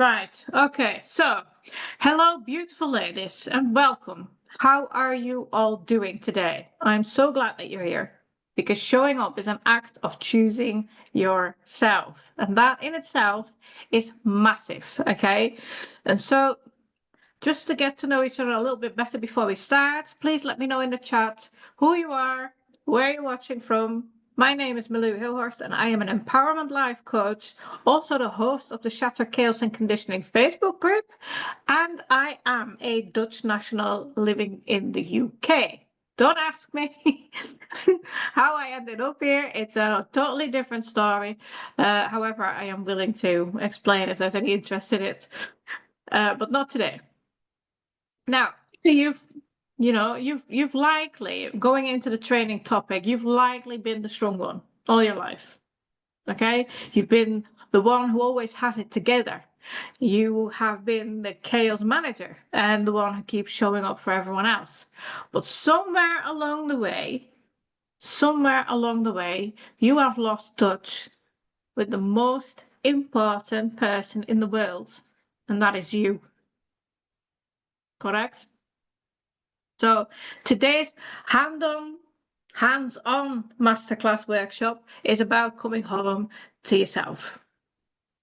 Right. Okay. So, hello, beautiful ladies, and welcome. How are you all doing today? I'm so glad that you're here because showing up is an act of choosing yourself, and that in itself is massive. Okay. And so, just to get to know each other a little bit better before we start, please let me know in the chat who you are, where you're watching from. My name is Milou Hilhorst and I am an empowerment life coach, also the host of the Shatter Chaos and Conditioning Facebook group, and I am a Dutch national living in the UK. Don't ask me how I ended up here. It's a totally different story. However, I am willing to explain if there's any interest in it, but not today. Now, you've likely, going into the training topic, you've likely been the strong one all your life. Okay? You've been the one who always has it together. You have been the chaos manager and the one who keeps showing up for everyone else. But somewhere along the way, you have lost touch with the most important person in the world, and that is you. Correct? So today's hands-on masterclass workshop is about coming home to yourself.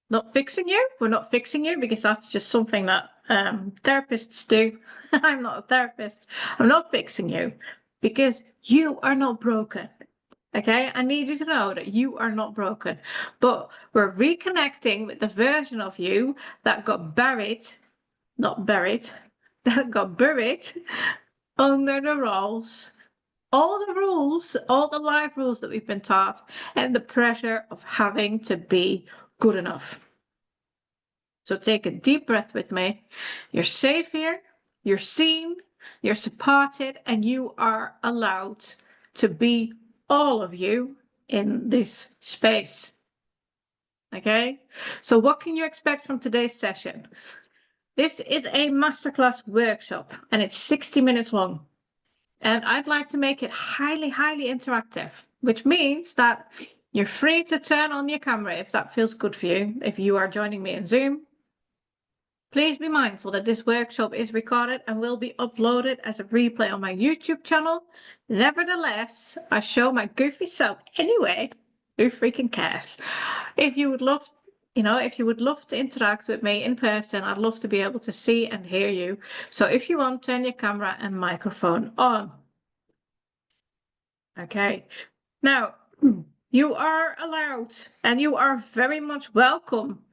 Not fixing you. We're not fixing you because that's just something that therapists do. I'm not a therapist. I'm not fixing you because you are not broken. Okay, I need you to know that you are not broken, but we're reconnecting with the version of you that got buried, that got buried under the rules, all the life rules that we've been taught, and the pressure of having to be good enough. So take a deep breath with me. You're safe here, you're seen, you're supported, and you are allowed to be all of you in this space. Okay? So what can you expect from today's session? This is a masterclass workshop, and it's 60 minutes long. And I'd like to make it highly, highly interactive, which means that you're free to turn on your camera if that feels good for you, if you are joining me in Zoom. Please be mindful that this workshop is recorded and will be uploaded as a replay on my YouTube channel. Nevertheless, I show my goofy self anyway. Who freaking cares? If you would love to interact with me in person, I'd love to be able to see and hear you. So if you want, turn your camera and microphone on. Okay. Now, you are allowed and you are very much welcome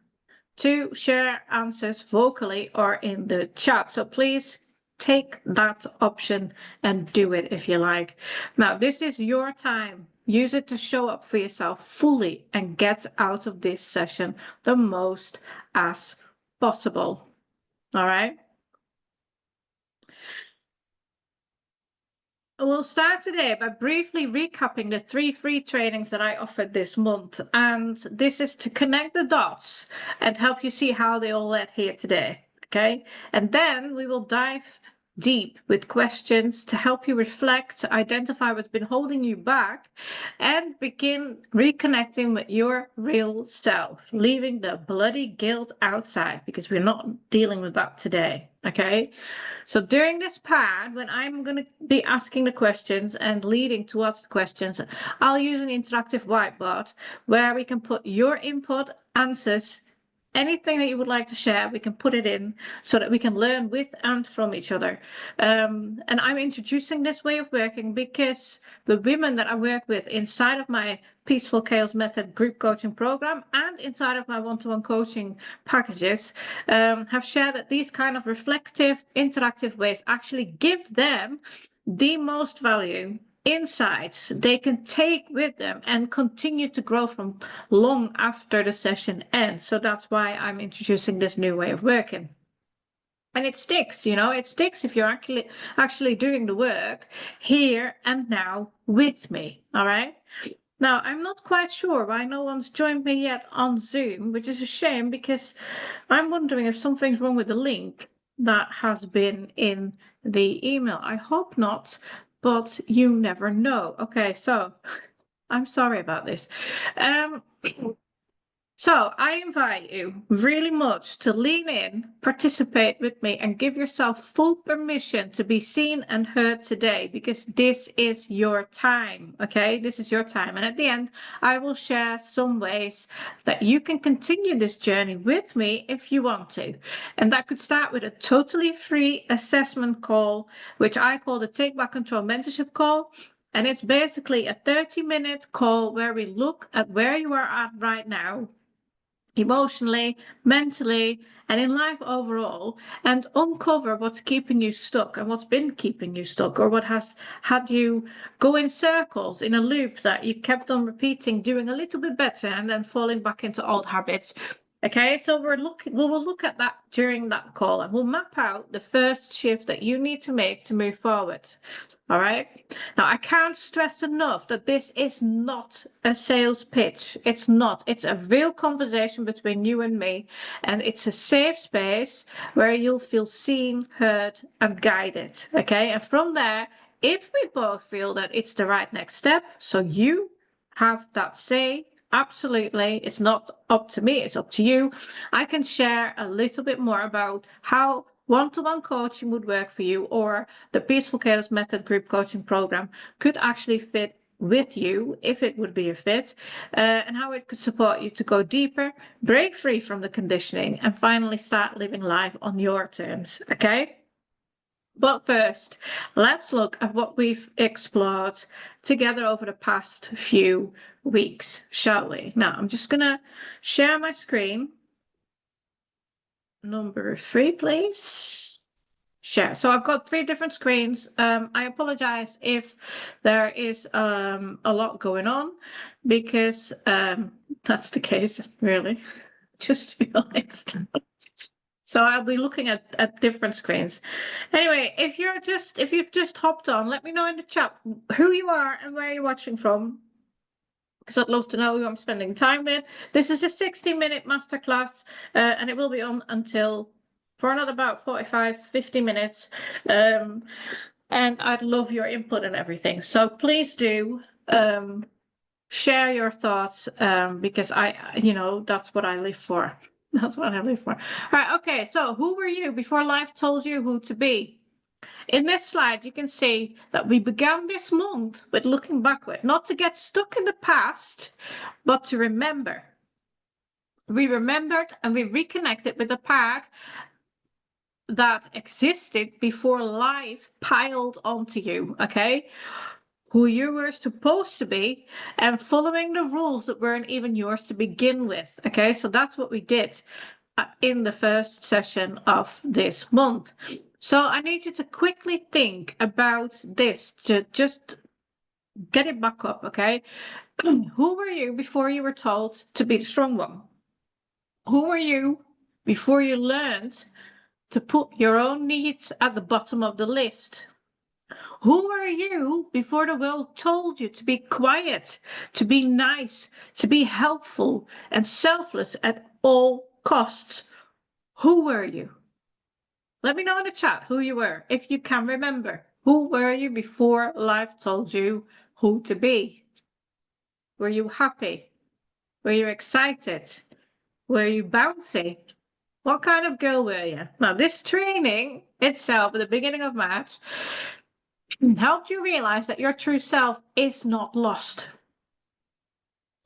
to share answers vocally or in the chat. So please take that option and do it if you like. Now, this is your time. Use it to show up for yourself fully and get out of this session the most as possible. All right. We'll start today by briefly recapping the 3 free trainings that I offered this month. And this is to connect the dots and help you see how they all led here today. Okay. And then we will dive deep with questions to help you reflect, identify what's been holding you back, and begin reconnecting with your real self, leaving the bloody guilt outside because we're not dealing with that today. Okay. So during this part, when I'm going to be asking the questions and leading towards the questions, I'll use an interactive whiteboard where we can put your input, answers, anything that you would like to share, we can put it in so that we can learn with and from each other. And I'm introducing this way of working because the women that I work with inside of my Peaceful Chaos Method group coaching program and inside of my one-to-one coaching packages have shared that these kind of reflective, interactive ways actually give them the most value, insights they can take with them and continue to grow from long after the session ends. So that's why I'm introducing this new way of working. And it sticks, it sticks if you're actually doing the work here and now with me. All right. Now, I'm not quite sure why no one's joined me yet on Zoom, which is a shame because I'm wondering if something's wrong with the link that has been in the email. I hope not, but you never know. Okay, so I'm sorry about this. So I invite you really much to lean in, participate with me, and give yourself full permission to be seen and heard today, because this is your time. Okay, this is your time. And at the end, I will share some ways that you can continue this journey with me if you want to. And that could start with a totally free assessment call, which I call the Take Back Control Mentorship call. And it's basically a 30-minute call where we look at where you are at right now, emotionally, mentally, and in life overall, and uncover what's keeping you stuck and what's been keeping you stuck, or what has had you go in circles in a loop that you kept on repeating, doing a little bit better and then falling back into old habits. Okay, so we will look at that during that call, and we'll map out the first shift that you need to make to move forward. All right. Now, I can't stress enough that this is not a sales pitch. It's not. It's a real conversation between you and me, and it's a safe space where you'll feel seen, heard, and guided. Okay. And from there, if we both feel that it's the right next step, so you have that say, absolutely, it's not up to me, it's up to you, I can share a little bit more about how one-to-one coaching would work for you, or the Peaceful Chaos Method group coaching program could actually fit with you, if it would be a fit, and how it could support you to go deeper, break free from the conditioning, and finally start living life on your terms. Okay. But first, let's look at what we've explored together over the past few weeks, shall we? Now, I'm just going to share my screen. Number 3, please. Share. So I've got 3 different screens. I apologize if there is a lot going on, because that's the case, really, just to be honest. So I'll be looking at different screens. Anyway, if you've just hopped on, let me know in the chat who you are and where you're watching from, because I'd love to know who I'm spending time with. This is a 60-minute masterclass, and it will be on for another about 45-50 minutes. And I'd love your input and everything. So please do share your thoughts, because that's what I live for. That's what I live for. All right, okay, so who were you before life told you who to be? In this slide, you can see that we began this month with looking backward, not to get stuck in the past, but to remember. We remembered and we reconnected with the part that existed before life piled onto you, okay? Who you were supposed to be, and following the rules that weren't even yours to begin with. Okay, so that's what we did in the first session of this month. So I need you to quickly think about this, to just get it back up. Okay, who were you before you were told to be the strong one? Who were you before you learned to put your own needs at the bottom of the list? Who were you before the world told you to be quiet, to be nice, to be helpful and selfless at all costs? Who were you? Let me know in the chat who you were, if you can remember. Who were you before life told you who to be? Were you happy? Were you excited? Were you bouncy? What kind of girl were you? Now, this training itself at the beginning of March helped you realize that your true self is not lost.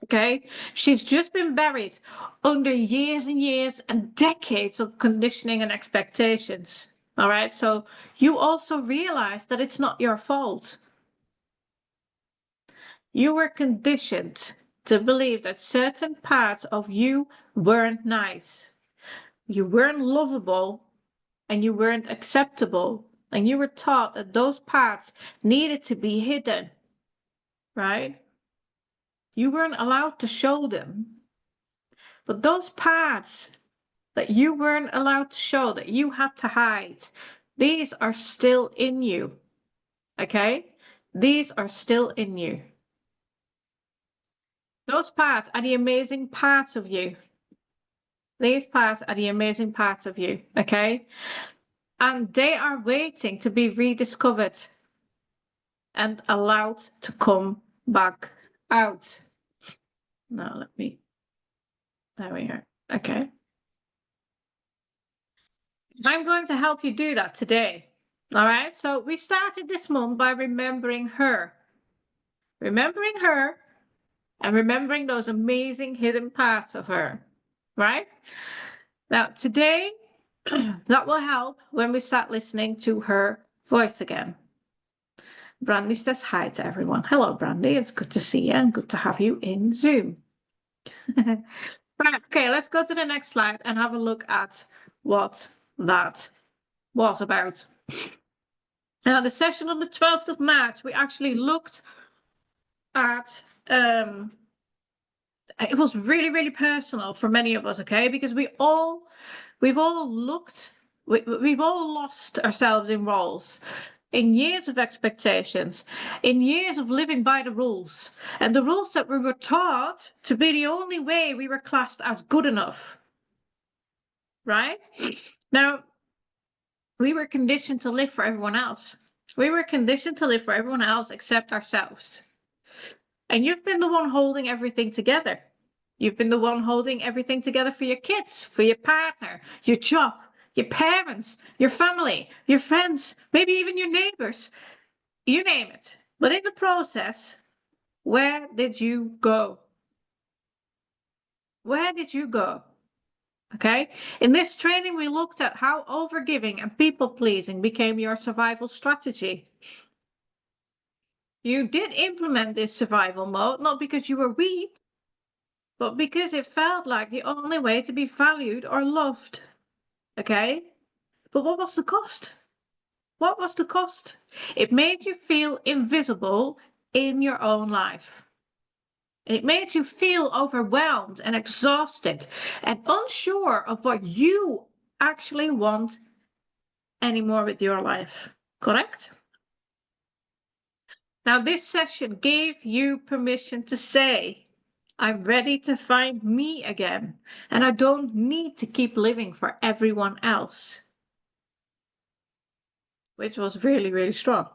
Okay, she's just been buried under years and years and decades of conditioning and expectations. All right, so you also realize that it's not your fault. You were conditioned to believe that certain parts of you weren't nice, you weren't lovable, and you weren't acceptable. And you were taught that those parts needed to be hidden, right? You weren't allowed to show them. But those parts that you weren't allowed to show, that you had to hide, these are still in you, okay? These are still in you. Those parts are the amazing parts of you. These parts are the amazing parts of you, okay? And they are waiting to be rediscovered and allowed to come back out. Now let me There we go. Okay. I'm going to help you do that today. All right. So we started this month by remembering her. Remembering her and remembering those amazing hidden parts of her. Right? Now, today, that will help when we start listening to her voice again. Brandy says hi to everyone. Hello, Brandy. It's good to see you and good to have you in Zoom. Right. Okay. Let's go to the next slide and have a look at what that was about. Now, the session on the 12th of March, we actually looked at, it was really, really personal for many of us, okay? Because we've all looked, we've all lost ourselves in roles, in years of expectations, in years of living by the rules, and the rules that we were taught to be the only way we were classed as good enough, right? Now, we were conditioned to live for everyone else. We were conditioned to live for everyone else except ourselves. And you've been the one holding everything together. You've been the one holding everything together for your kids, for your partner, your job, your parents, your family, your friends, maybe even your neighbors. You name it. But in the process, where did you go? Where did you go? Okay. In this training, we looked at how overgiving and people pleasing became your survival strategy. You did implement this survival mode, not because you were weak, but because it felt like the only way to be valued or loved. Okay? But what was the cost? What was the cost? It made you feel invisible in your own life. It made you feel overwhelmed and exhausted and unsure of what you actually want anymore with your life. Correct? Now, this session gave you permission to say, I'm ready to find me again, and I don't need to keep living for everyone else. Which was really, really strong,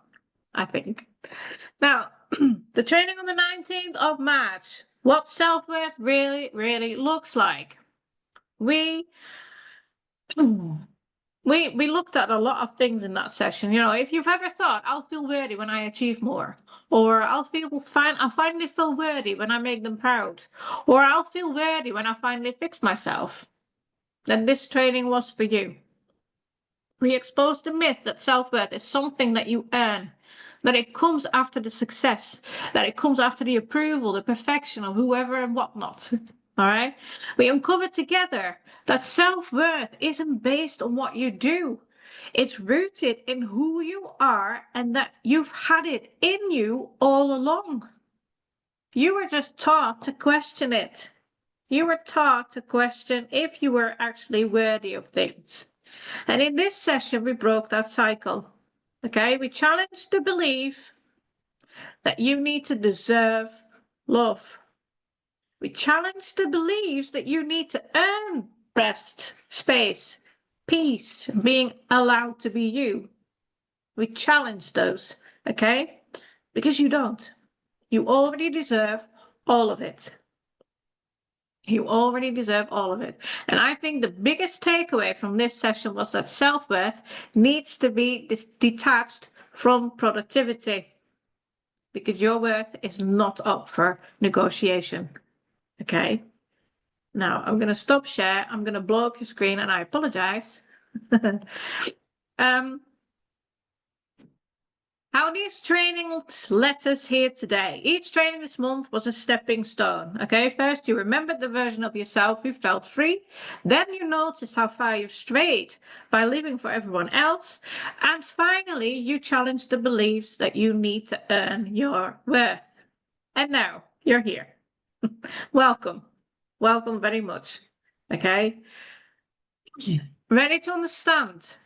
I think. Now, the training on the 19th of March, what self-worth really, really looks like. We looked at a lot of things in that session. You know, if you've ever thought, I'll feel worthy when I achieve more, or I'll finally feel worthy when I make them proud, or I'll feel worthy when I finally fix myself, then this training was for you. We exposed the myth that self-worth is something that you earn, that it comes after the success, that it comes after the approval, the perfection of whoever and whatnot. All right. We uncovered together that self-worth isn't based on what you do. It's rooted in who you are and that you've had it in you all along. You were just taught to question it. You were taught to question if you were actually worthy of things. And in this session, we broke that cycle. Okay, we challenged the belief that you need to deserve love. We challenged the beliefs that you need to earn rest, space, peace, being allowed to be you. We challenged those, okay? Because you don't. You already deserve all of it. You already deserve all of it. And I think the biggest takeaway from this session was that self-worth needs to be detached from productivity, because your worth is not up for negotiation. Okay. Now I'm going to stop share. I'm going to blow up your screen and I apologize. How these trainings led us here today. Each training this month was a stepping stone. Okay, first you remembered the version of yourself who felt free. Then you noticed how far you've strayed by living for everyone else. And finally, you challenged the beliefs that you need to earn your worth. And now you're here. Welcome. Welcome very much. Okay. Ready to understand?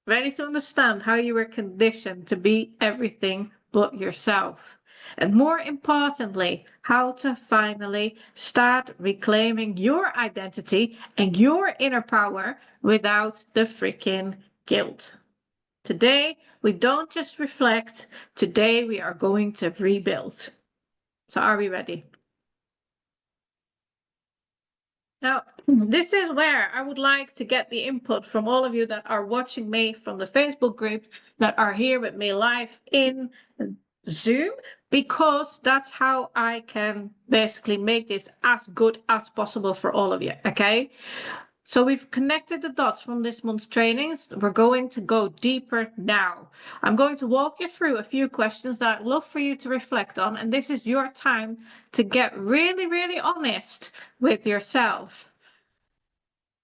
Ready to understand how you were conditioned to be everything but yourself. And more importantly, how to finally start reclaiming your identity and your inner power without the freaking guilt. Today, we don't just reflect. Today, we are going to rebuild. So are we ready? Now, this is where I would like to get the input from all of you that are watching me from the Facebook group, that are here with me live in Zoom, because that's how I can basically make this as good as possible for all of you, okay? So we've connected the dots from this month's trainings. We're going to go deeper now. I'm going to walk you through a few questions that I'd love for you to reflect on, and this is your time to get really, really honest with yourself.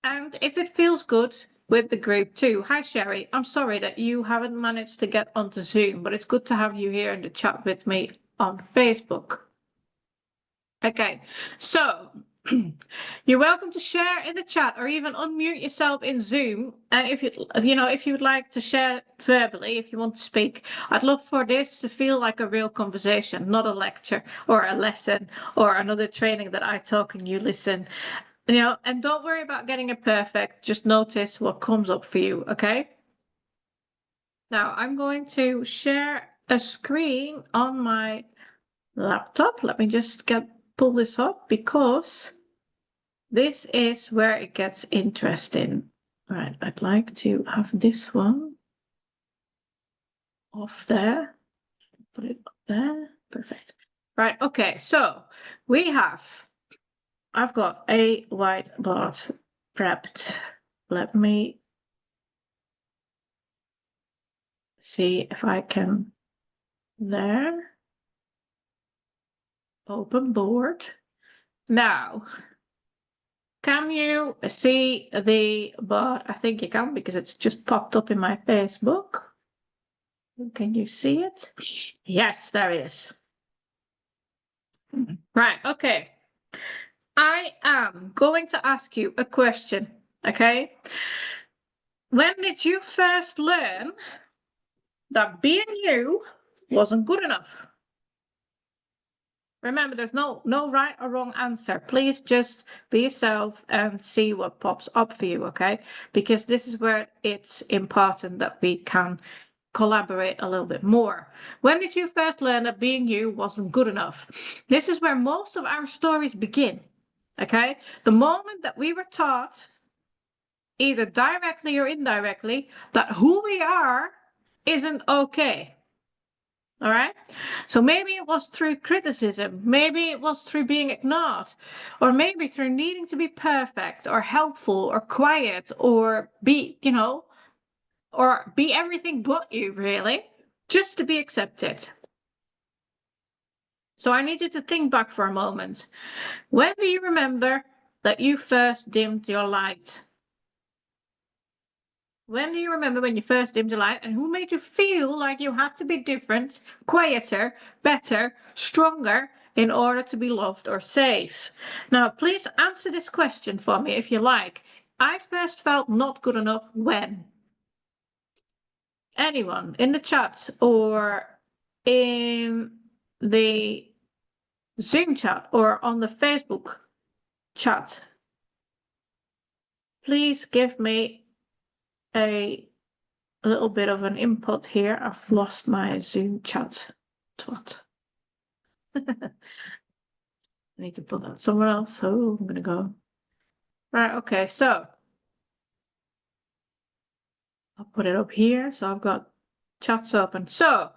And if it feels good, with the group too. Hi Sherry, I'm sorry that you haven't managed to get onto Zoom, but it's good to have you here in the chat with me on Facebook. Okay, so you're welcome to share in the chat or even unmute yourself in Zoom. And if you would like to share verbally, if you want to speak, I'd love for this to feel like a real conversation, not a lecture or a lesson or another training that I talk and you listen. And don't worry about getting it perfect. Just notice what comes up for you, okay? Now I'm going to share a screen on my laptop. Let me just pull this up because this is where it gets interesting. Right, I'd like to have this one off there. Put it up there. Perfect. Right, okay, so I've got a whiteboard prepped. Let me see if I can there. Open board. Now, can you see the board? I think you can because it's just popped up in my Facebook. Can you see it? Yes, there it is. Right, okay. I am going to ask you a question, okay? When did you first learn that being you wasn't good enough? Remember, there's no right or wrong answer. Please just be yourself and see what pops up for you, okay? Because this is where it's important that we can collaborate a little bit more. When did you first learn that being you wasn't good enough? This is where most of our stories begin, okay? The moment that we were taught, either directly or indirectly, that who we are isn't okay. All right. So maybe it was through criticism. Maybe it was through being ignored, or maybe through needing to be perfect or helpful or quiet or be, or be everything but you, really, just to be accepted. So I need you to think back for a moment. When do you remember that you first dimmed your light? When do you remember when you first dimmed your light, and who made you feel like you had to be different, quieter, better, stronger in order to be loved or safe? Now, please answer this question for me if you like. I first felt not good enough when? Anyone in the chat or in the Zoom chat or on the Facebook chat? Please give me a little bit of an input here. I've lost my Zoom chat. Twat. I need to put that somewhere else. So I'm gonna go. Right, okay, so I'll put it up here. So I've got chats open. So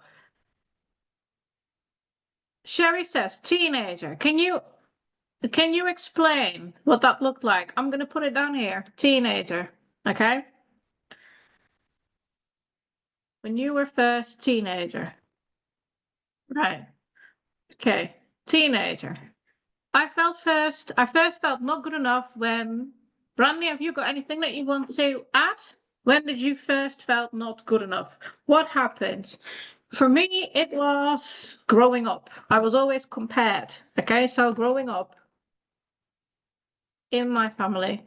Sherry says, teenager. Can you explain what that looked like? I'm gonna put it down here. Teenager. Okay. When you were first teenager. Right. Okay. Teenager. I first felt not good enough when, Brandy, have you got anything that you want to add? When did you first felt not good enough? What happened? For me, it was growing up. I was always compared. Okay, so growing up in my family.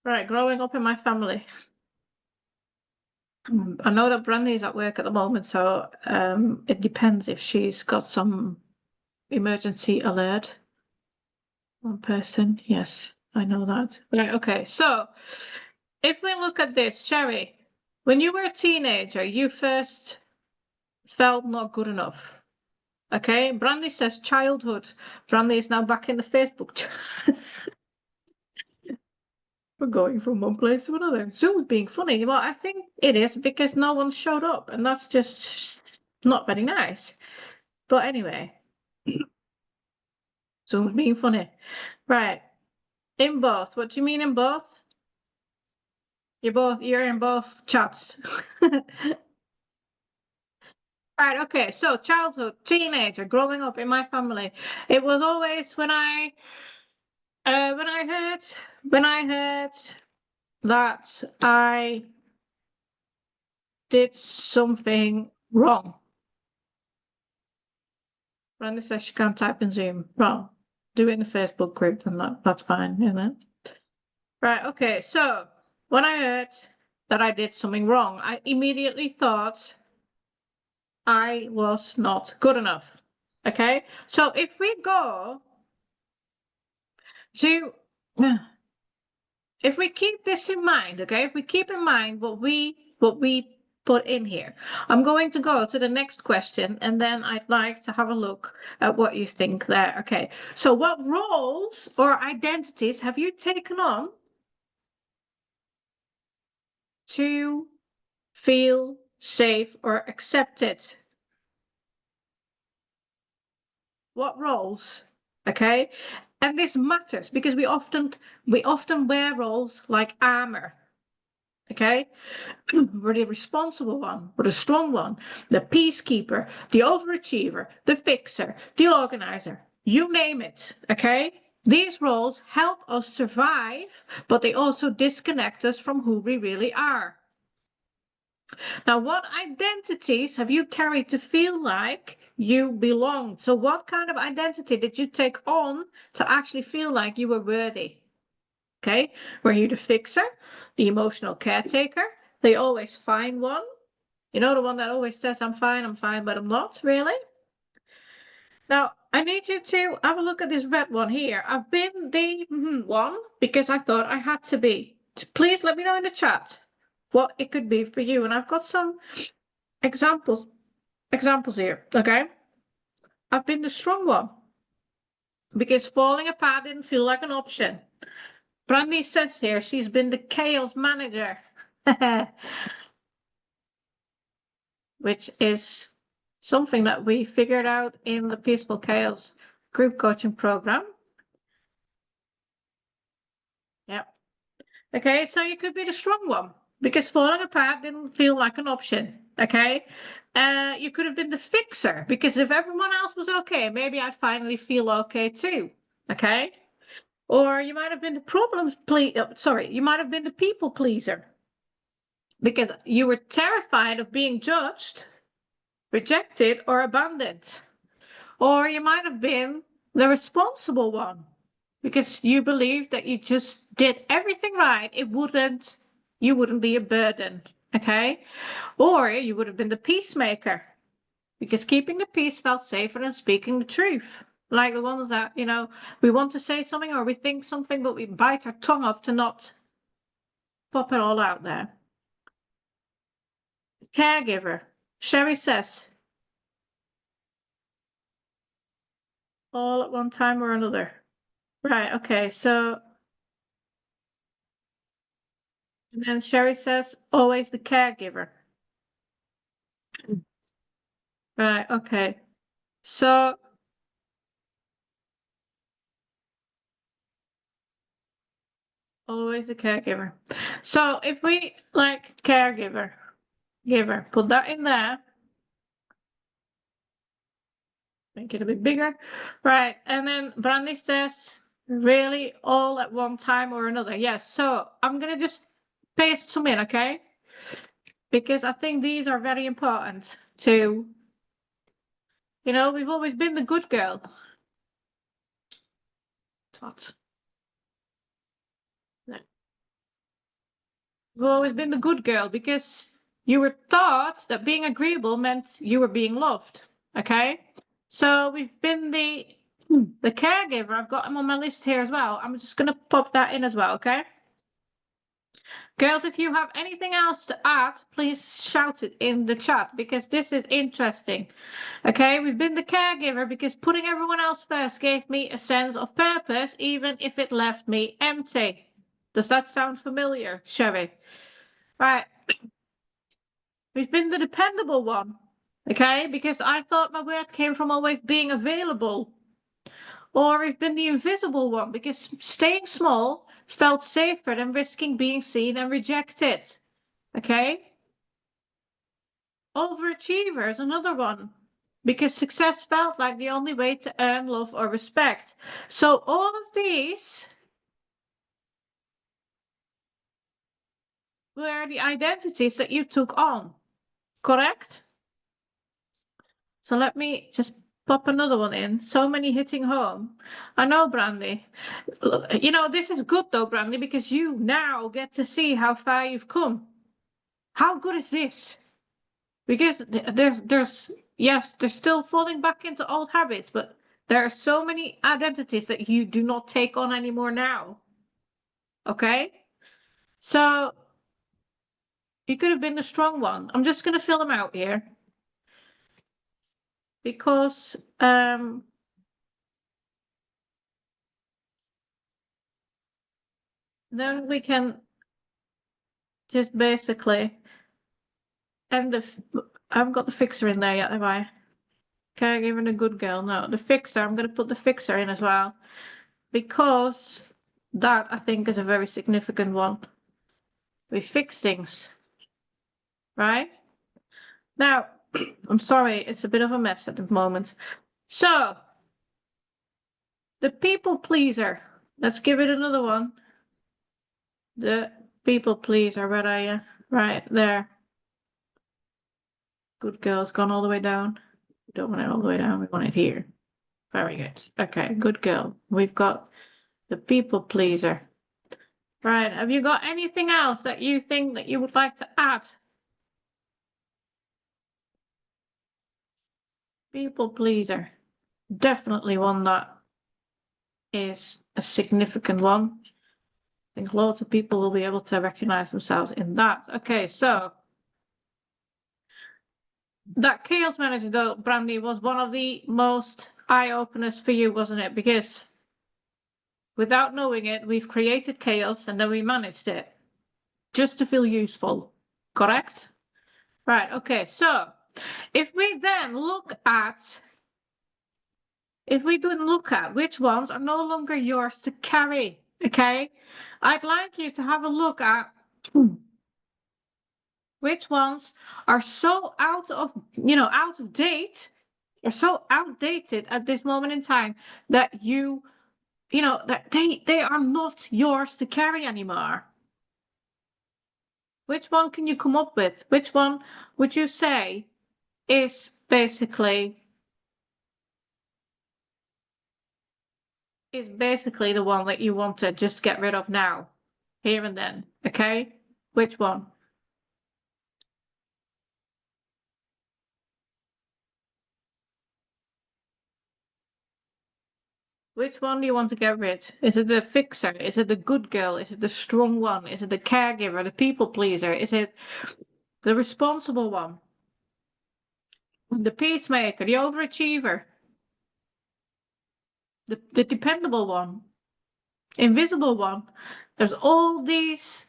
Right, growing up in my family. I know that Brandy's at work at the moment, so it depends if she's got some emergency alert. One person, yes, I know that. Right, okay, so if we look at this, Sherry, when you were a teenager, you first felt not good enough. Okay, Brandy says childhood. Brandy is now back in the Facebook chat. We're going from one place to another. Zoom's being funny. Well, I think it is because no one showed up, and that's just not very nice. But anyway, Zoom's being funny. Right. In both. What do you mean in both? You're in both chats. Right, okay. So childhood, teenager, growing up in my family. It was always when I heard that I did something wrong. Randy says she can't type in Zoom. Well, do it in the Facebook group, then that's fine, isn't it? Right, okay. So when I heard that I did something wrong, I immediately thought I was not good enough. Okay, so if we go to if we keep this in mind, okay, if we keep in mind what we put in here, I'm going to go to the next question, and then I'd like to have a look at what you think there. Okay, so what roles or identities have you taken on to feel safe or accepted? What roles? Okay, and this matters because we often wear roles like armor. Okay, we're the responsible one, we're the strong one, the peacekeeper, the overachiever, the fixer, the organizer, you name it. Okay, these roles help us survive, but they also disconnect us from who we really are. Now, what identities have you carried to feel like you belong? So what kind of identity did you take on to actually feel like you were worthy? Okay, were you the fixer, the emotional caretaker, the always fine one? You know, the one that always says, I'm fine, but I'm not, really? Now, I need you to have a look at this red one here. I've been the one because I thought I had to be. Please let me know in the chat what it could be for you. And I've got some examples here, okay? I've been the strong one because falling apart didn't feel like an option. Brandy says here she's been the chaos manager, which is something that we figured out in the Peaceful Chaos group coaching program. Yep. Okay, so you could be the strong one because falling apart didn't feel like an option. Okay, you could have been the fixer because if everyone else was okay, maybe I'd finally feel okay too. Okay, or you might have been you might have been the people pleaser because you were terrified of being judged, rejected, or abandoned. Or you might have been the responsible one because you believed that you just did everything right. You wouldn't be a burden. Okay. Or you would have been the peacemaker because keeping the peace felt safer than speaking the truth. Like the ones that, we want to say something or we think something, but we bite our tongue off to not pop it all out there. Caregiver. Sherry says, all at one time or another. Right. Okay. So, and then Sherry says, always the caregiver. Right. Okay. So, always the caregiver. So if we like giver, put that in there. Make it a bit bigger. Right. And then Brandy says, really all at one time or another. Yes. So I'm going to just paste some in, okay? Because I think these are very important to, we've always been the good girl. What? No. We've always been the good girl because you were taught that being agreeable meant you were being loved. Okay. So we've been the caregiver. I've got him on my list here as well. I'm just going to pop that in as well. Okay. Girls, if you have anything else to add, please shout it in the chat because this is interesting. Okay, we've been the caregiver because putting everyone else first gave me a sense of purpose, even if it left me empty. Does that sound familiar, Sherry? Right. We've been the dependable one. Okay, because I thought my worth came from always being available. Or we've been the invisible one because staying small felt safer than risking being seen and rejected. Okay? Overachiever is another one because success felt like the only way to earn love or respect. So all of these were the identities that you took on, correct? So let me just pop another one in. So many hitting home. I know, Brandy. You know, this is good though, Brandy, because you now get to see how far you've come. How good is this? Because yes, they're still falling back into old habits, but there are so many identities that you do not take on anymore now. Okay? So you could have been the strong one. I'm just going to fill them out here because then we can just basically end I haven't got the fixer in there yet, have I? Caregiver and a good girl. No, the fixer. I'm going to put the fixer in as well because that I think is a very significant one. We fix things, right? Now, I'm sorry, it's a bit of a mess at the moment. So, the people pleaser. Let's give it another one. The people pleaser. Where are you? Right there. Good girl's gone all the way down. We don't want it all the way down. We want it here. Very good. Okay, good girl. We've got the people pleaser. Right. Have you got anything else that you think that you would like to add? People pleaser. Definitely one that is a significant one. I think lots of people will be able to recognize themselves in that. Okay, so that chaos manager though, Brandy, was one of the most eye-openers for you, wasn't it? Because without knowing it, we've created chaos and then we managed it just to feel useful, correct? Right, okay, so if we then look at which ones are no longer yours to carry, okay? I'd like you to have a look at which ones are so out of date, or so outdated at this moment in time that that they are not yours to carry anymore. Which one can you come up with? Which one would you say is basically the one that you want to just get rid of now, here and then? Okay, which one? Which one do you want to get rid? Is it the fixer? Is it the good girl? Is it the strong one? Is it the caregiver, the people pleaser? Is it the responsible one? The peacemaker, the overachiever? The dependable one? Invisible one? There's all these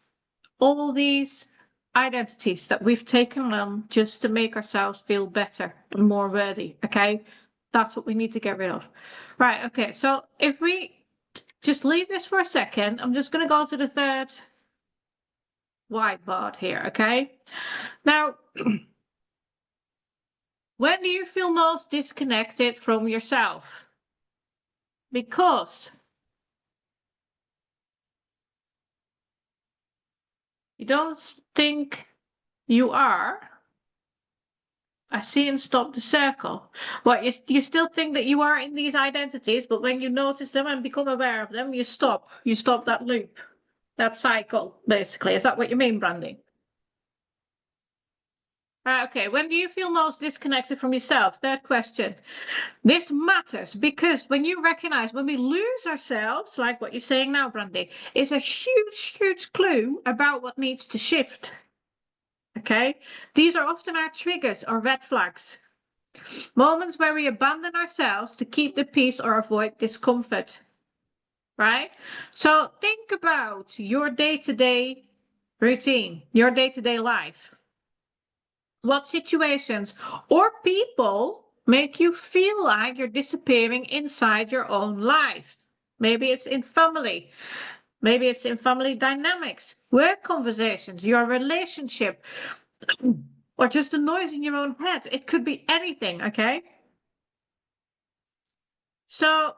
identities that we've taken on just to make ourselves feel better and more worthy, okay? That's what we need to get rid of. Right, okay, so if we just leave this for a second, I'm just going to go to the third whiteboard here, okay? Now, when do you feel most disconnected from yourself? Because you don't think you are. I see and stop the circle. What, you still think that you are in these identities, but when you notice them and become aware of them, you stop that loop, that cycle, basically. Is that what you mean, Brandy? Okay, when do you feel most disconnected from yourself? Third question. This matters because when you recognize when we lose ourselves, like what you're saying now, Brandy, is a huge, huge clue about what needs to shift. Okay, these are often our triggers or red flags. Moments where we abandon ourselves to keep the peace or avoid discomfort. Right? So think about your day-to-day routine, your day-to-day life. What situations or people make you feel like you're disappearing inside your own life? Maybe it's in family. Maybe it's in family dynamics, work conversations, your relationship, or just the noise in your own head. It could be anything, okay? So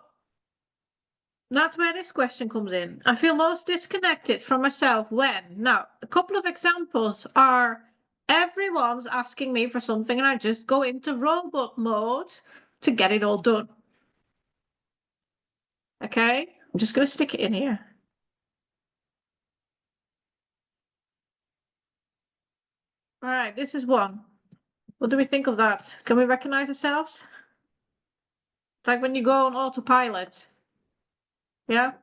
that's where this question comes in. I feel most disconnected from myself when. Now, a couple of examples are everyone's asking me for something and I just go into robot mode to get it all done. Okay, I'm just going to stick it in here. All right, this is one. What do we think of that? Can we recognize ourselves? It's like when you go on autopilot. Yeah.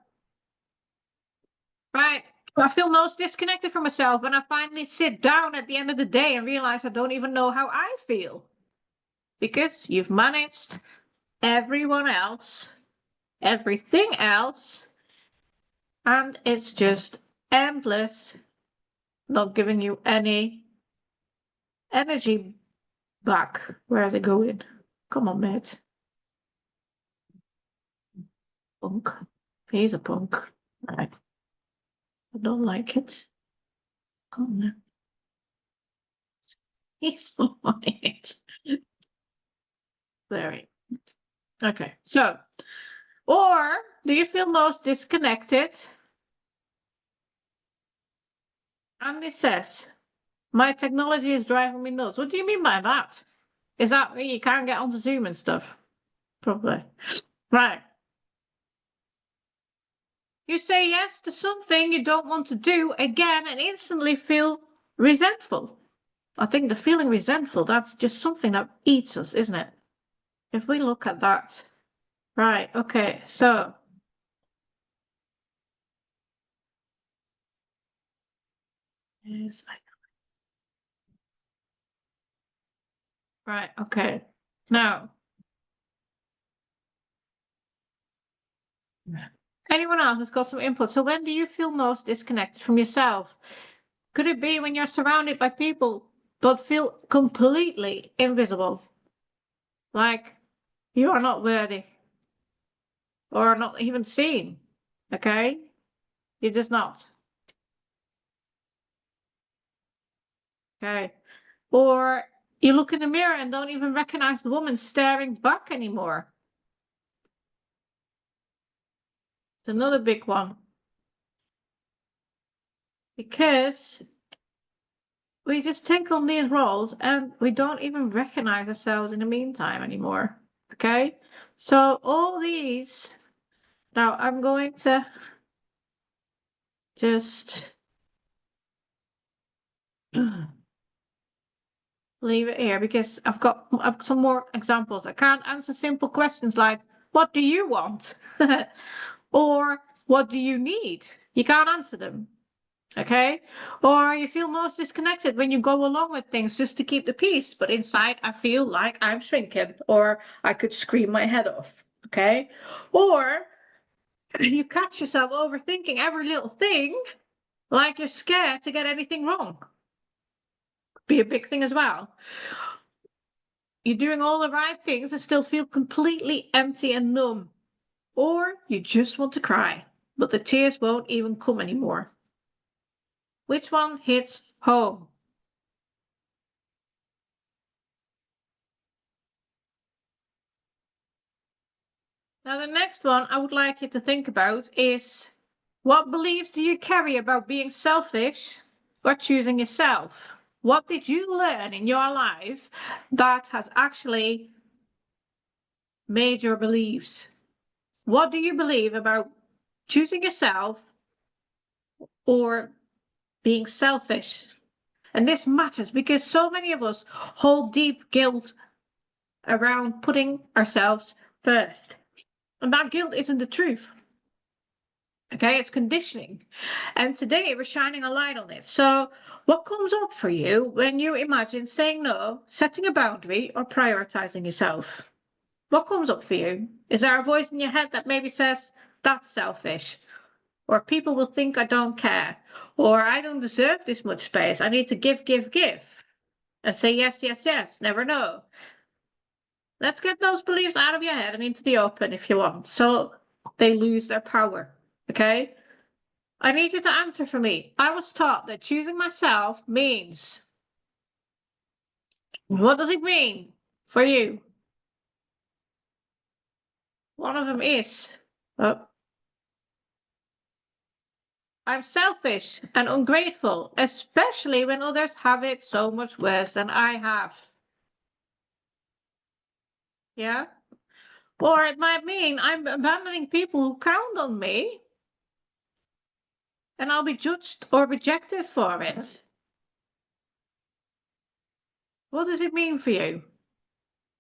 Right. I feel most disconnected from myself when I finally sit down at the end of the day and realize I don't even know how I feel. Because you've managed everyone else, everything else, and it's just endless, not giving you any energy back. Where is it going? Come on, mate. Punk. He's a punk. Right. I don't like it. Come on now. He's on it. Very. Okay, so, or do you feel most disconnected? Andy says, my technology is driving me nuts. What do you mean by that? Is that you can't get onto Zoom and stuff? Probably. Right. You say yes to something you don't want to do again and instantly feel resentful. I think the feeling resentful, that's just something that eats us, isn't it? If we look at that. Right, okay, so. Right, okay. Now. Anyone else has got some input? So when do you feel most disconnected from yourself? Could it be when you're surrounded by people but feel completely invisible? Like you are not worthy or not even seen. Okay? You're just not. Okay. Or you look in the mirror and don't even recognize the woman staring back anymore. It's another big one. Because we just take on these roles and we don't even recognize ourselves in the meantime anymore. Okay? So all these, now I'm going to just leave it here because I've got some more examples. I can't answer simple questions like, what do you want? Or what do you need? You can't answer them. Okay? Or you feel most disconnected when you go along with things just to keep the peace, but inside I feel like I'm shrinking or I could scream my head off. Okay? Or you catch yourself overthinking every little thing like you're scared to get anything wrong. Be a big thing as well. You're doing all the right things and still feel completely empty and numb. Or you just want to cry, but the tears won't even come anymore. Which one hits home? Now, the next one I would like you to think about is what beliefs do you carry about being selfish or choosing yourself? What did you learn in your life that has actually made your beliefs? What do you believe about choosing yourself or being selfish? And this matters because so many of us hold deep guilt around putting ourselves first. And that guilt isn't the truth. Okay, it's conditioning. And today we're shining a light on it. So what comes up for you when you imagine saying no, setting a boundary, or prioritizing yourself? What comes up for you? Is there a voice in your head that maybe says, that's selfish? Or people will think I don't care? Or I don't deserve this much space. I need to give. And say yes, yes, yes, never no. Let's get those beliefs out of your head and into the open if you want, so they lose their power, okay? I need you to answer for me. I was taught that choosing myself means... What does it mean for you? One of them is... I'm selfish and ungrateful, especially when others have it so much worse than I have. Yeah? Or it might mean I'm abandoning people who count on me, and I'll be judged or rejected for it. What does it mean for you?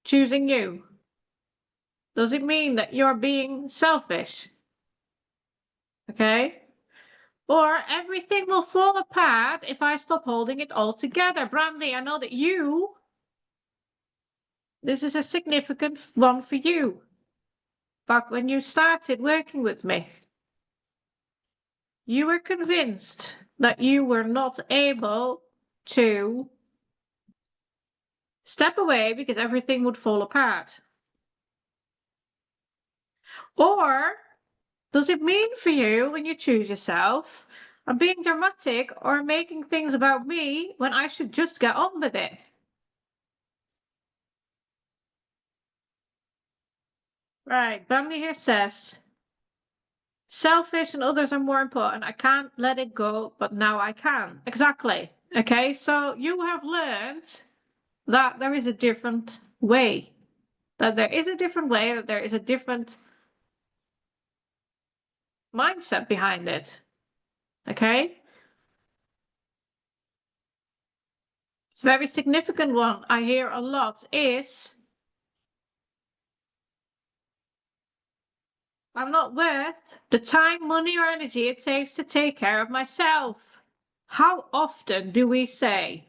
Choosing you. Does it mean that you're being selfish? Okay? Or everything will fall apart if I stop holding it all together. Brandy, I know that this is a significant one for you. Back when you started working with me, you were convinced that you were not able to step away because everything would fall apart. Or does it mean for you, when you choose yourself, I'm being dramatic or making things about me when I should just get on with it? Right, Brandy here says, selfish and others are more important. I can't let it go, but now I can. Exactly. Okay, so you have learned that there is a different way. That there is a different way, that there is a different mindset behind it. Okay? Very significant one I hear a lot is, I'm not worth the time, money, or energy it takes to take care of myself. How often do we say,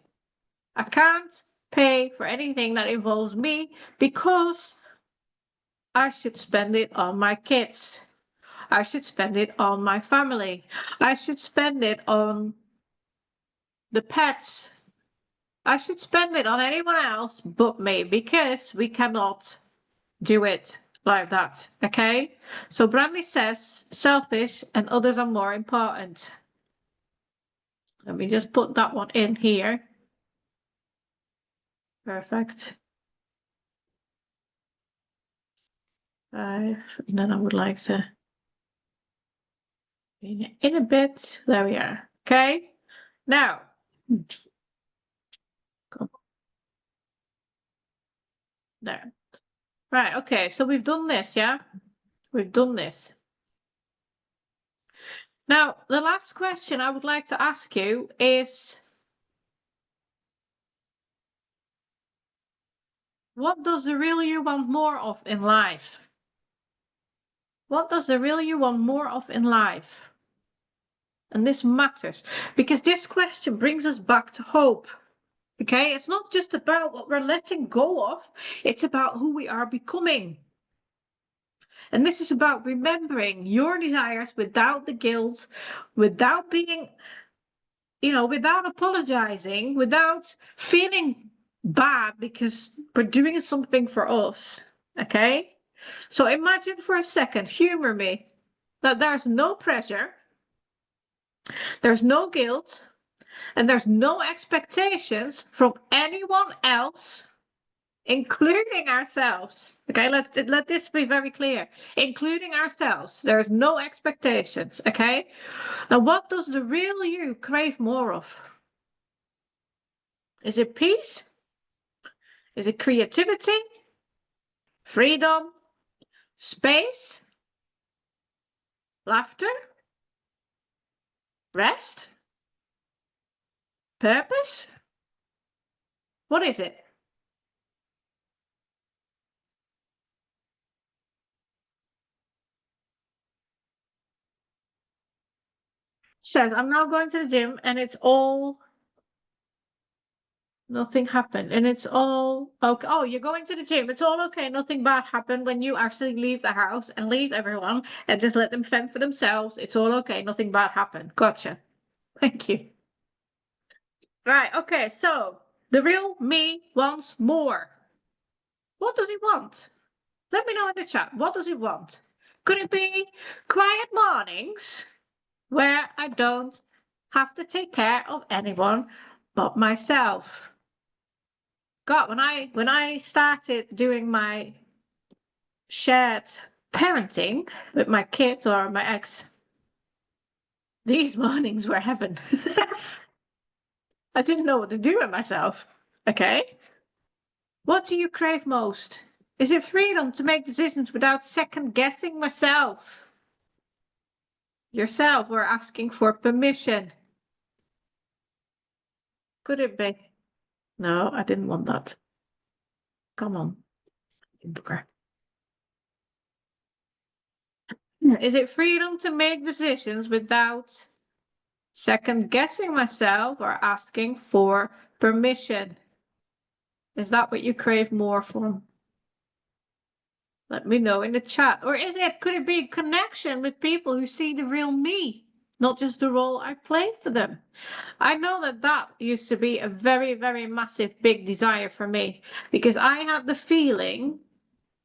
I can't pay for anything that involves me because I should spend it on my kids. I should spend it on my family. I should spend it on the pets. I should spend it on anyone else but me because we cannot do it like that, okay? So Brandy says selfish and others are more important. Let me just put that one in here. Perfect. 5, and then I would like to in a bit. There we are. Okay. Now, there. Right. Okay. So we've done this, yeah? We've done this. Now, the last question I would like to ask you is, what does the real you want more of in life? What does the real you want more of in life? And this matters because this question brings us back to hope. Okay, it's not just about what we're letting go of, it's about who we are becoming. And this is about remembering your desires without the guilt, without being, without apologizing, without feeling bad because we're doing something for us. Okay, so imagine for a second, humor me, that there's no pressure, there's no guilt, and there's no expectations from anyone else, including ourselves. Okay, let this be very clear. Including ourselves, there's no expectations. Okay, now what does the real you crave more of? Is it peace? Is it creativity? Freedom? Space? Laughter? Rest? Purpose? What is it? Says, I'm now going to the gym and it's all, nothing happened. And it's all okay. Oh, you're going to the gym. It's all okay. Nothing bad happened when you actually leave the house and leave everyone and just let them fend for themselves. It's all okay. Nothing bad happened. Gotcha. Thank you. Right. Okay. So the real me wants more. What does he want? Let me know in the chat. What does he want? Could it be quiet mornings where I don't have to take care of anyone but myself? God, when I started doing my shared parenting with my kid or my ex, these mornings were heaven. I didn't know what to do with myself. Okay. What do you crave most? Is it freedom to make decisions without second guessing myself? Yourself or asking for permission? Could it be? No, I didn't want that. Come on. Is it freedom to make decisions without second guessing myself or asking for permission? Is that what you crave more from? Let me know in the chat. Or could it be connection with people who see the real me, not just the role I play for them? I know that used to be a very, very massive, big desire for me because I had the feeling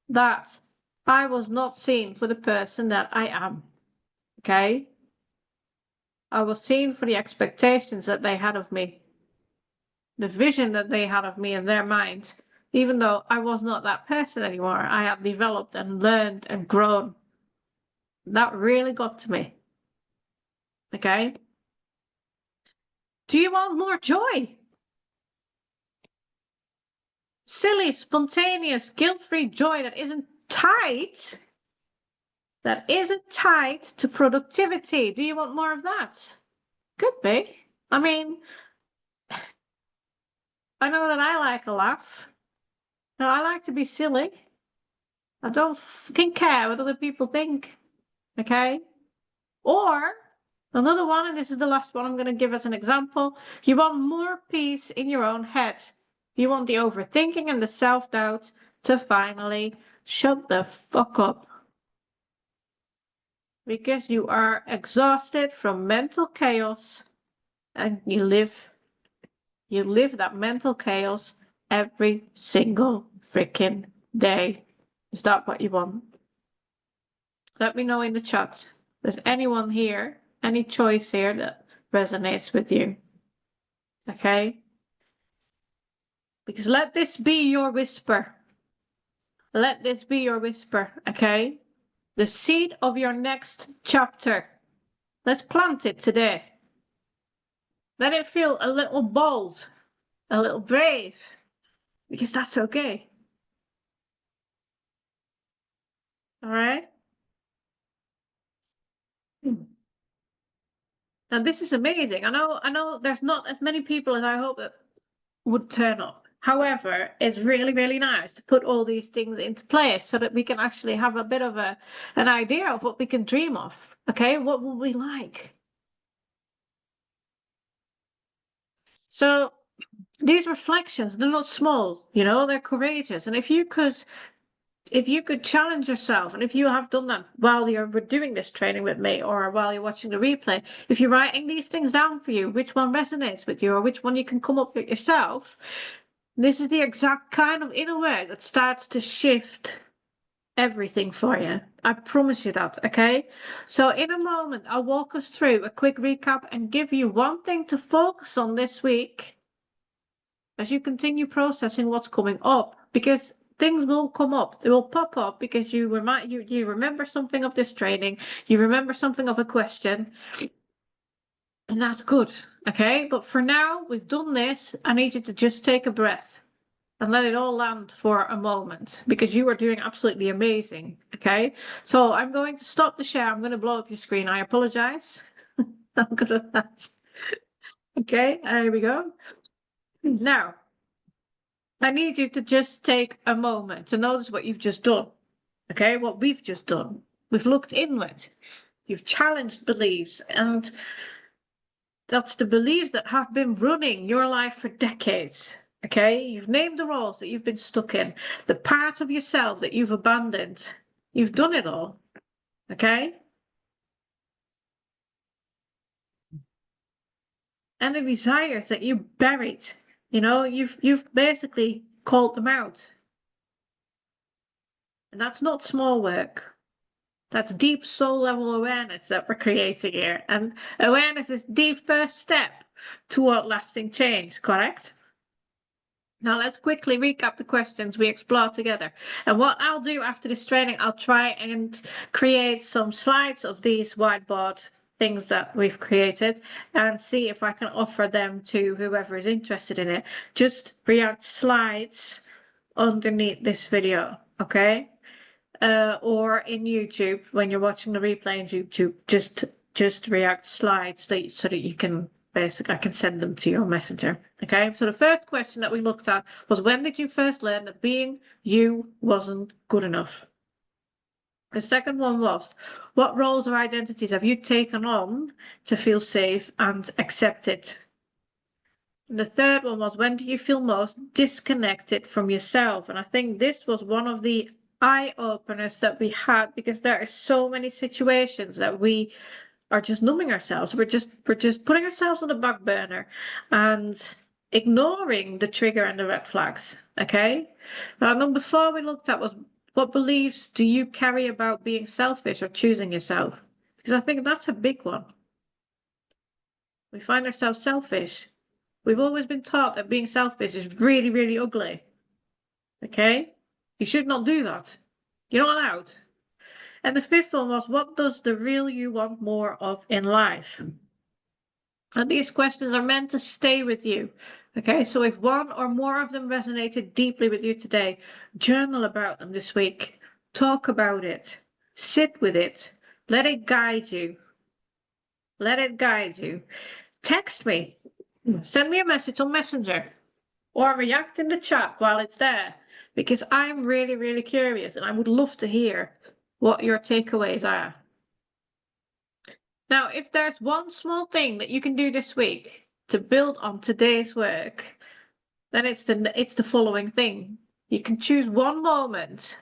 that I was not seen for the person that I am. Okay? I was seen for the expectations that they had of me, the vision that they had of me in their minds, even though I was not that person anymore. I had developed and learned and grown. That really got to me. Okay? Do you want more joy? Silly, spontaneous, guilt-free joy that isn't tied to productivity. Do you want more of that? Could be. I mean, I know that I like a laugh. No, I like to be silly. I don't fucking care what other people think. Okay? Or another one, and this is the last one I'm going to give as an example. You want more peace in your own head. You want the overthinking and the self-doubt to finally shut the fuck up. Because you are exhausted from mental chaos and you live that mental chaos every single freaking day. Is that what you want? Let me know in the chat. There's anyone here, any choice here that resonates with you. Okay? Because let this be your whisper. Let this be your whisper, okay? The seed of your next chapter. Let's plant it today. Let it feel a little bold, a little brave, because that's okay. All right? Now this is amazing. I know there's not as many people as I hope that would turn up. However, it's really, really nice to put all these things into place so that we can actually have a bit of an idea of what we can dream of. Okay, what will we like? So these reflections, they're not small, they're courageous. And if you could challenge yourself, and if you have done that while you're doing this training with me or while you're watching the replay, if you're writing these things down for you, which one resonates with you or which one you can come up with yourself, this is the exact kind of inner work that starts to shift everything for you. I promise you that, okay? So in a moment, I'll walk us through a quick recap and give you one thing to focus on this week as you continue processing what's coming up, because things will come up. They will pop up because you remember something of this training, you remember something of a question, and that's good, okay? But for now, we've done this. I need you to just take a breath and let it all land for a moment because you are doing absolutely amazing, okay? So I'm going to stop the share. I'm going to blow up your screen. I apologize. I'm good at that. Okay, here we go. Now, I need you to just take a moment to notice what you've just done. Okay, what we've just done. We've looked inward. You've challenged beliefs, and that's the beliefs that have been running your life for decades. Okay, you've named the roles that you've been stuck in, the parts of yourself that you've abandoned. You've done it all. Okay, and the desires that you buried. You've basically called them out, and that's not small work. That's deep soul level awareness that we're creating here. And awareness is the first step toward lasting change, correct? Now let's quickly recap the questions we explored together. And what I'll do after this training, I'll try and create some slides of these whiteboard things that we've created and see if I can offer them to whoever is interested in it. Just react slides underneath this video, okay? Or in YouTube, when you're watching the replay in YouTube, just react slides so that you can basically, I can send them to your messenger. Okay, so the first question that we looked at was, when did you first learn that being you wasn't good enough? The second one was, what roles or identities have you taken on to feel safe and accepted? And the third one was, when do you feel most disconnected from yourself? And I think this was one of the eye openers that we had, because there are so many situations that we are just numbing ourselves. We're just putting ourselves on the back burner and ignoring the trigger and the red flags. Okay. Now, number 4 we looked at was, what beliefs do you carry about being selfish or choosing yourself? Because I think that's a big one. We find ourselves selfish. We've always been taught that being selfish is really, really ugly. Okay? You should not do that. You're not allowed. And the 5th one was, what does the real you want more of in life? And these questions are meant to stay with you. Okay, so if one or more of them resonated deeply with you today, journal about them this week. Talk about it. Sit with it. Let it guide you. Let it guide you. Text me. Send me a message on Messenger or react in the chat while it's there, because I'm really, really curious and I would love to hear what your takeaways are. Now, if there's one small thing that you can do this week to build on today's work, then it's the following thing. You can choose one moment,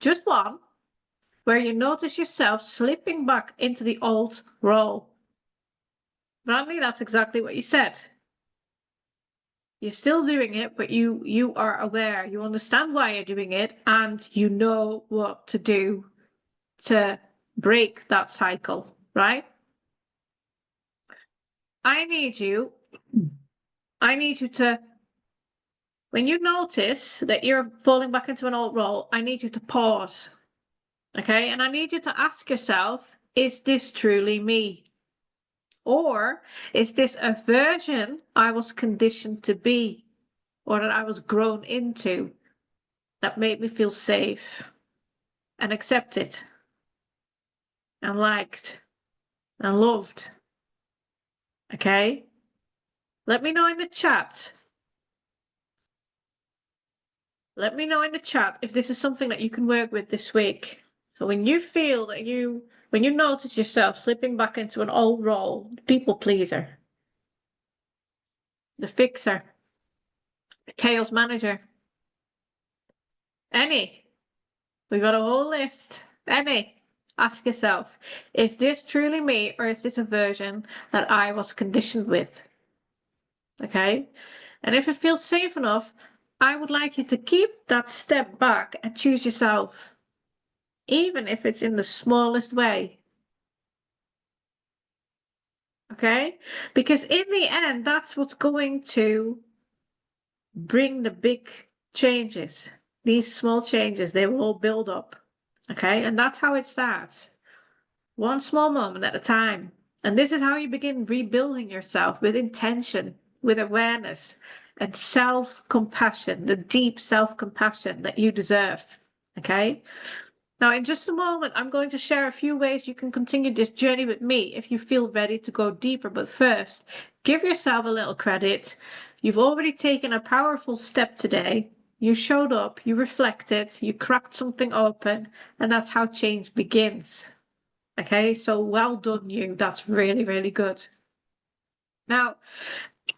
just one, where you notice yourself slipping back into the old role. Bradley, that's exactly what you said. You're still doing it, but you are aware, you understand why you're doing it, and you know what to do to break that cycle, right? I need you to, when you notice that you're falling back into an old role, I need you to pause, okay? And I need you to ask yourself, is this truly me? Or is this a version I was conditioned to be, or that I was grown into, that made me feel safe and accepted and liked and loved? Okay? Let me know in the chat. Let me know in the chat if this is something that you can work with this week. So when you feel that when you notice yourself slipping back into an old role, the people pleaser, the fixer, the chaos manager, we've got a whole list, ask yourself, is this truly me, or is this a version that I was conditioned with? Okay? And if it feels safe enough, I would like you to keep that step back and choose yourself, even if it's in the smallest way. Okay? Because in the end, that's what's going to bring the big changes. These small changes, they will all build up. Okay? And that's how it starts. One small moment at a time. And this is how you begin rebuilding yourself, with intention, with awareness, and self-compassion, the deep self-compassion that you deserve. Okay? Now, in just a moment, I'm going to share a few ways you can continue this journey with me if you feel ready to go deeper. But first, give yourself a little credit. You've already taken a powerful step today. you showed up, you reflected, you cracked something open, and that's how change begins. Okay, so well done, you. That's really, really good. Now,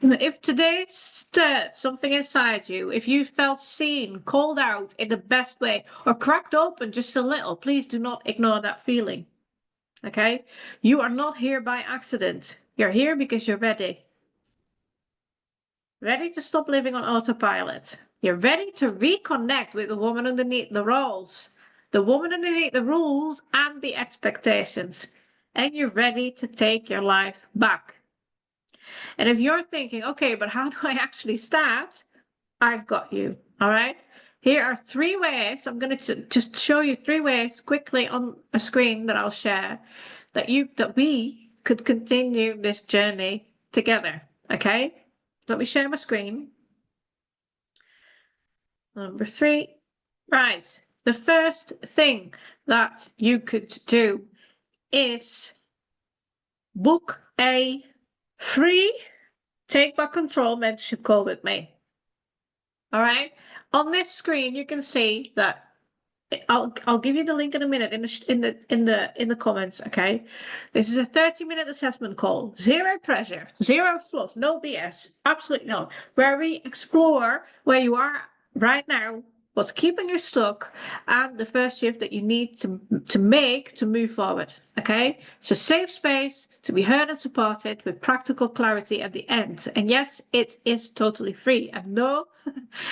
if today stirred something inside you, if you felt seen, called out in the best way, or cracked open just a little, please do not ignore that feeling. Okay? You are not here by accident. You're here because you're ready. Ready to stop living on autopilot. You're ready to reconnect with the woman underneath the roles, the woman underneath the rules and the expectations. And you're ready to take your life back. And if you're thinking, okay, but how do I actually start? I've got you. All right. Here are 3 ways. I'm going to just show you 3 ways quickly on a screen that I'll share that we could continue this journey together. Okay. Let me share my screen. Number 3. Right. The first thing that you could do is book a free Take Back Control mentorship call with me. All right. On this screen, you can see that I'll give you the link in a minute in the comments. Okay. This is a 30-minute assessment call. Zero pressure, zero fluff, no BS. Absolutely no. Where we explore where you are right now, what's keeping you stuck, and the first shift that you need to make to move forward. Okay. So safe space to be heard and supported with practical clarity at the end. And yes, it is totally free. And no,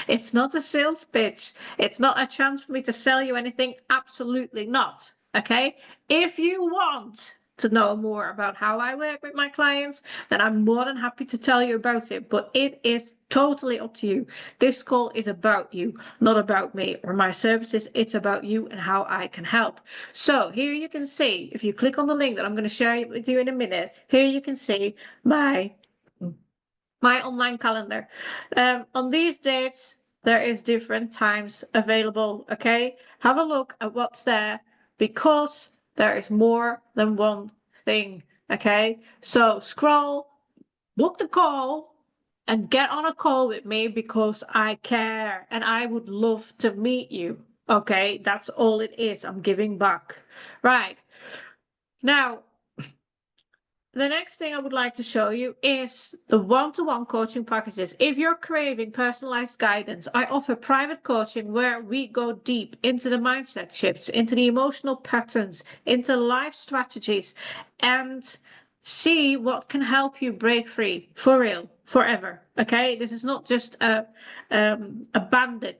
it's not a sales pitch. It's not a chance for me to sell you anything. Absolutely not. Okay. If you want to know more about how I work with my clients, then I'm more than happy to tell you about it. But it is totally up to you. This call is about you, not about me or my services. It's about you and how I can help. So here you can see, if you click on the link that I'm going to share with you in a minute, here you can see my online calendar. On these dates, there is different times available. Okay, have a look at what's there because there is more than one thing. Okay, so scroll, book the call, and get on a call with me because I care and I would love to meet you. Okay, that's all it is. I'm giving back. Right now, the next thing I would like to show you is the one-to-one coaching packages. If you're craving personalized guidance, I offer private coaching where we go deep into the mindset shifts, into the emotional patterns, into life strategies, and see what can help you break free for real, forever. Okay, this is not just a band-aid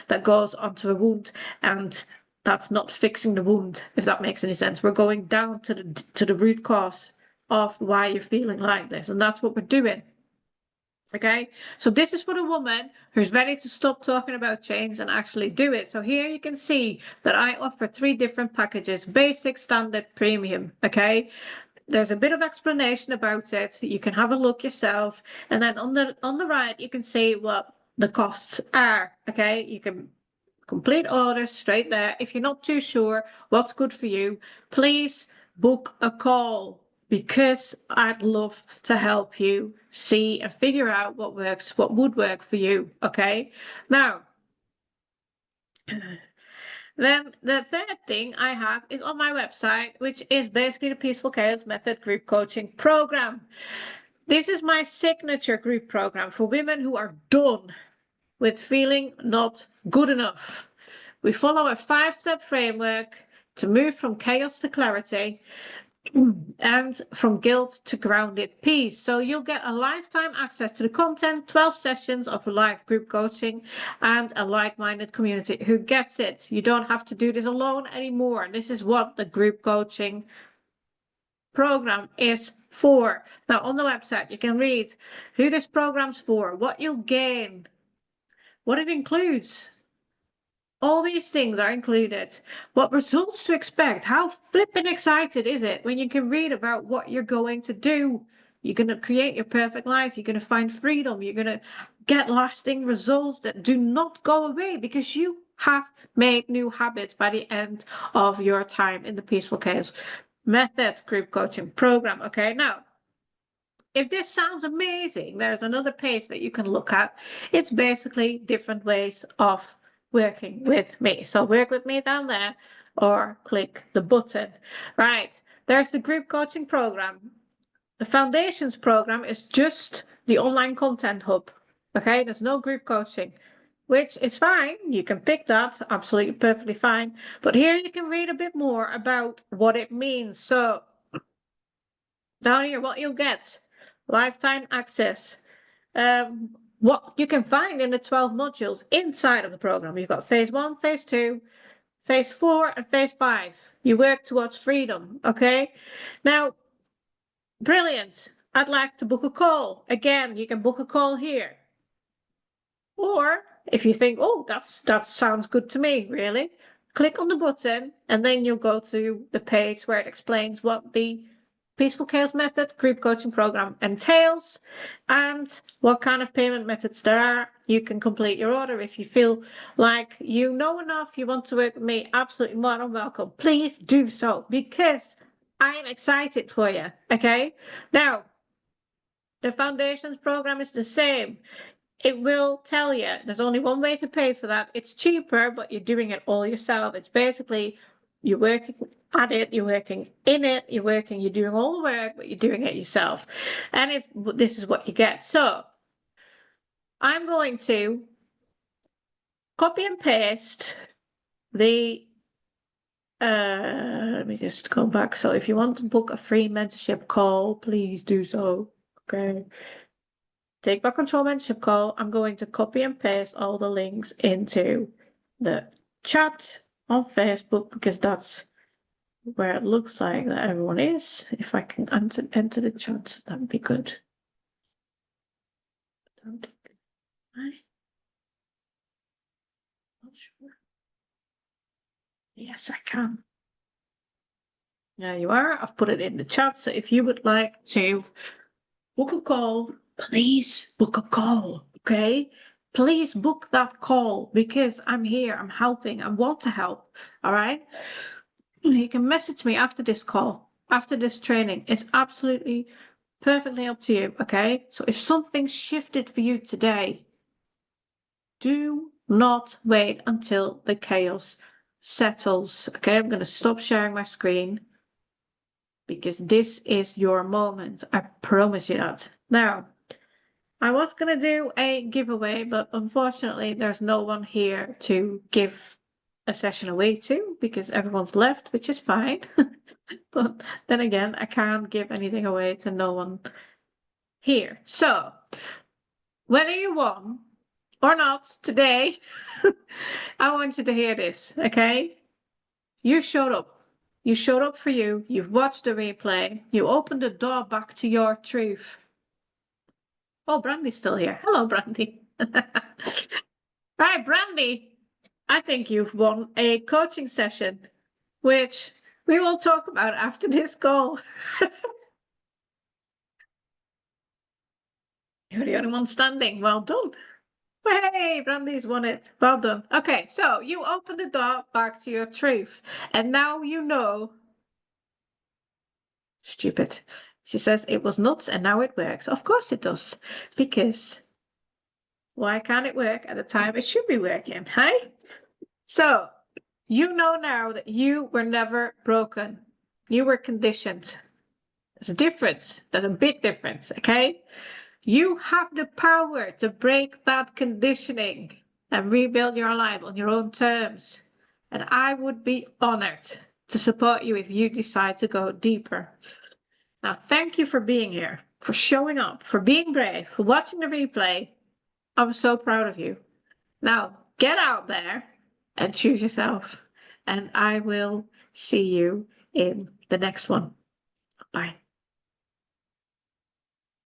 that goes onto a wound and that's not fixing the wound, if that makes any sense. We're going down to the root cause of why you're feeling like this, and that's what we're doing. Okay, so this is for the woman who's ready to stop talking about change and actually do it. So here you can see that I offer 3 different packages: basic, standard, premium. Okay, there's a bit of explanation about it. You can have a look yourself, and then on the right you can see what the costs are. Okay, you can complete orders straight there. If you're not too sure what's good for you, please book a call because I'd love to help you see and figure out what works, what would work for you. Okay. Now, then the third thing I have is on my website, which is basically the Peaceful Chaos Method group coaching program. This is my signature group program for women who are done with feeling not good enough. We follow a 5-step framework to move from chaos to clarity and from guilt to grounded peace. So you'll get a lifetime access to the content, 12 sessions of live group coaching, and a like-minded community who gets it. You don't have to do this alone anymore. This is what the group coaching program is for. Now on the website you can read who this program's for, what you'll gain, what it includes. All these things are included. What results to expect? How flippin' excited is it when you can read about what you're going to do? You're going to create your perfect life. You're going to find freedom. You're going to get lasting results that do not go away because you have made new habits by the end of your time in the Peaceful Chaos Method group coaching program. Okay, now if this sounds amazing, there's another page that you can look at. It's basically different ways of working with me. So work with me down there or click the button. Right, there's the group coaching program. The foundations program is just the online content hub. Okay, there's no group coaching, which is fine. You can pick that, absolutely perfectly fine. But here you can read a bit more about what it means. So down here, what you'll get, lifetime access. What you can find in the 12 modules inside of the program. You've got phase 1, phase 2, phase 4, and phase 5. You work towards freedom, okay? Now, brilliant. I'd like to book a call. Again, you can book a call here. Or if you think, oh, that sounds good to me, really, click on the button and then you'll go to the page where it explains what the Peaceful Chaos Method group coaching program entails and what kind of payment methods there are. You can complete your order if you feel like you know enough, you want to work with me, absolutely more than welcome. Please do so because I am excited for you, okay? Now, the foundations program is the same. It will tell you there's only one way to pay for that. It's cheaper, but you're doing it all yourself. It's basically you're working at it, you're working in it, you're doing all the work, but you're doing it yourself. And this is what you get. So I'm going to copy and paste the let me just go back. So if you want to book a free mentorship call, please do so. Okay. Take Back Control mentorship call. I'm going to copy and paste all the links into the chat on Facebook because that's where it looks like that everyone is. If I can enter the chat, that would be good. Not sure. Yes, I can. There you are. I've put it in the chat. So if you would like to book a call, please book a call, okay? Please book that call because I'm here, I'm helping, I want to help, all right? You can message me after this call, after this training. It's absolutely perfectly up to you, okay? So if something shifted for you today, do not wait until the chaos settles, okay? I'm going to stop sharing my screen because this is your moment. I promise you that. Now, I was going to do a giveaway, but unfortunately there's no one here to give a session away to because everyone's left, which is fine. But then again, I can't give anything away to no one here. So whether you won or not today, I want you to hear this, okay? You showed up. You showed up for you. You've watched the replay. You opened the door back to your truth. Oh, Brandy's still here. Hello, Brandy. Right, Brandy, I think you've won a coaching session, which we will talk about after this call. You're the only one standing. Well done. Hey, Brandy's won it. Well done. Okay, so you opened the door back to your truth, and now you know. Stupid. She says it was nuts and now it works. Of course it does, because why can't it work at the time it should be working, hey? So you know now that you were never broken. You were conditioned. There's a difference. There's a big difference, okay? You have the power to break that conditioning and rebuild your life on your own terms. And I would be honored to support you if you decide to go deeper. Now, thank you for being here, for showing up, for being brave, for watching the replay. I'm so proud of you. Now, get out there and choose yourself. And I will see you in the next one. Bye.